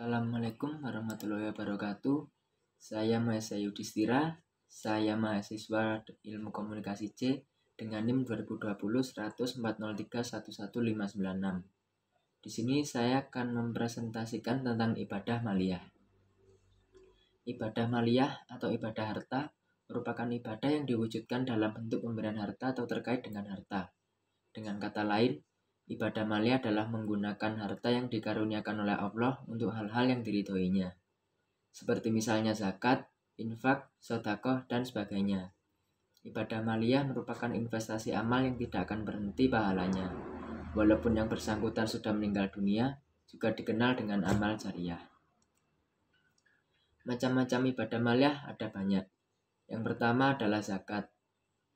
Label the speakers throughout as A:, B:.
A: Assalamualaikum warahmatullahi wabarakatuh. Saya Mahesa Yudhistira. Saya mahasiswa Ilmu Komunikasi C dengan NIM 2020-100-403-11596. Di sini saya akan mempresentasikan tentang ibadah maliyah. Ibadah maliyah atau ibadah harta merupakan ibadah yang diwujudkan dalam bentuk pemberian harta atau terkait dengan harta. Dengan kata lain, ibadah maliyah adalah menggunakan harta yang dikaruniakan oleh Allah untuk hal-hal yang diridhoinya, seperti misalnya zakat, infak, sedekah, dan sebagainya. Ibadah maliyah merupakan investasi amal yang tidak akan berhenti pahalanya. Walaupun yang bersangkutan sudah meninggal dunia, juga dikenal dengan amal jariah. Macam-macam ibadah maliyah ada banyak. Yang pertama adalah zakat.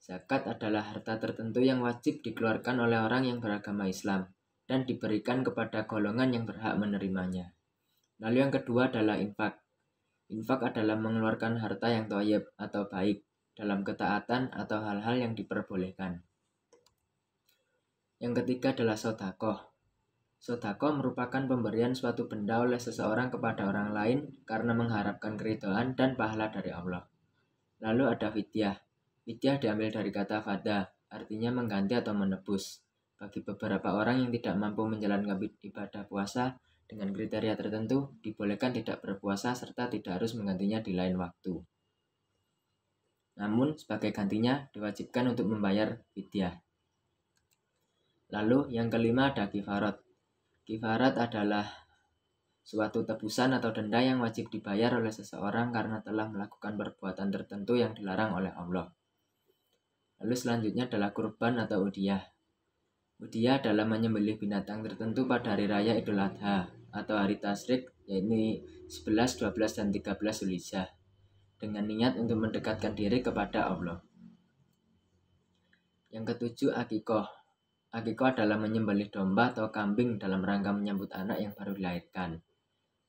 A: Zakat adalah harta tertentu yang wajib dikeluarkan oleh orang yang beragama Islam dan diberikan kepada golongan yang berhak menerimanya. Lalu yang kedua adalah infak. Infak adalah mengeluarkan harta yang thayyib atau baik dalam ketaatan atau hal-hal yang diperbolehkan. Yang ketiga adalah sedekah. Sedekah merupakan pemberian suatu benda oleh seseorang kepada orang lain karena mengharapkan keridhaan dan pahala dari Allah. Lalu ada fidyah. Fidyah diambil dari kata fada, artinya mengganti atau menebus. Bagi beberapa orang yang tidak mampu menjalankan ibadah puasa dengan kriteria tertentu, dibolehkan tidak berpuasa serta tidak harus menggantinya di lain waktu. Namun, sebagai gantinya diwajibkan untuk membayar fidyah. Lalu yang kelima ada kifarat. Kifarat adalah suatu tebusan atau denda yang wajib dibayar oleh seseorang karena telah melakukan perbuatan tertentu yang dilarang oleh Allah. Lalu selanjutnya adalah kurban atau udhiyah. Udhiyah adalah menyembelih binatang tertentu pada hari raya Idul Adha atau hari tasyrik, yaitu 11, 12, dan 13 Zulhijjah, dengan niat untuk mendekatkan diri kepada Allah. Yang ketujuh, akikoh. Akikoh adalah menyembelih domba atau kambing dalam rangka menyambut anak yang baru dilahirkan.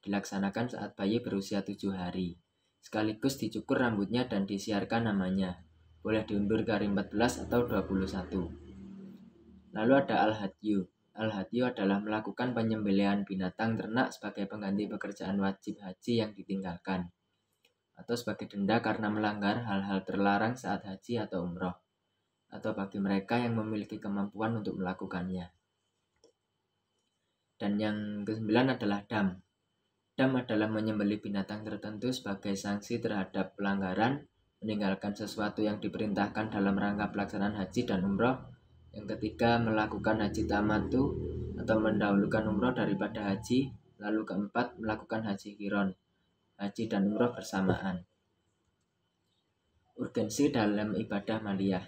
A: Dilaksanakan saat bayi berusia 7 hari. Sekaligus dicukur rambutnya dan disiarkan namanya. Boleh diundur ke hari 14 atau 21. Lalu ada al-hadyu. Al-hadyu adalah melakukan penyembelihan binatang ternak sebagai pengganti pekerjaan wajib haji yang ditinggalkan, atau sebagai denda karena melanggar hal-hal terlarang saat haji atau umroh, atau bagi mereka yang memiliki kemampuan untuk melakukannya. Dan yang ke-9 adalah dam. Dam adalah menyembelih binatang tertentu sebagai sanksi terhadap pelanggaran, meninggalkan sesuatu yang diperintahkan dalam rangka pelaksanaan haji dan umroh. Yang ketiga, melakukan haji tamattu atau mendahulukan umroh daripada haji. Lalu keempat, melakukan haji qiron, haji dan umroh bersamaan. Urgensi dalam ibadah maliyah.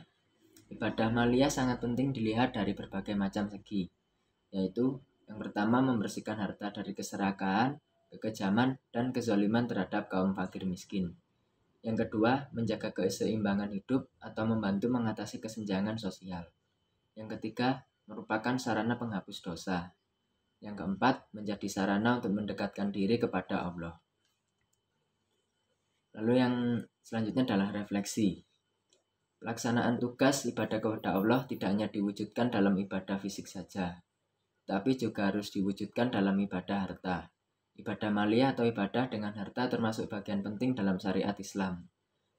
A: Ibadah maliyah sangat penting dilihat dari berbagai macam segi, yaitu yang pertama, membersihkan harta dari keserakahan, kekejaman, dan kezaliman terhadap kaum fakir miskin. Yang kedua, menjaga keseimbangan hidup atau membantu mengatasi kesenjangan sosial. Yang ketiga, merupakan sarana penghapus dosa. Yang keempat, menjadi sarana untuk mendekatkan diri kepada Allah. Lalu yang selanjutnya adalah refleksi. Pelaksanaan tugas ibadah kepada Allah tidak hanya diwujudkan dalam ibadah fisik saja, tapi juga harus diwujudkan dalam ibadah harta. Ibadah maliyah atau ibadah dengan harta termasuk bagian penting dalam syariat Islam.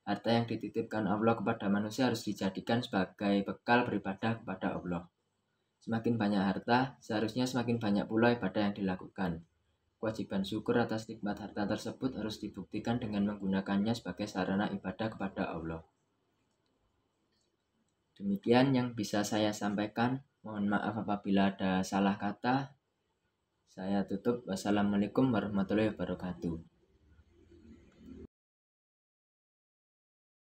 A: Harta yang dititipkan Allah kepada manusia harus dijadikan sebagai bekal beribadah kepada Allah. Semakin banyak harta, seharusnya semakin banyak pula ibadah yang dilakukan. Kewajiban syukur atas nikmat harta tersebut harus dibuktikan dengan menggunakannya sebagai sarana ibadah kepada Allah. Demikian yang bisa saya sampaikan. Mohon maaf apabila ada salah kata. Saya tutup. Wassalamualaikum warahmatullahi wabarakatuh.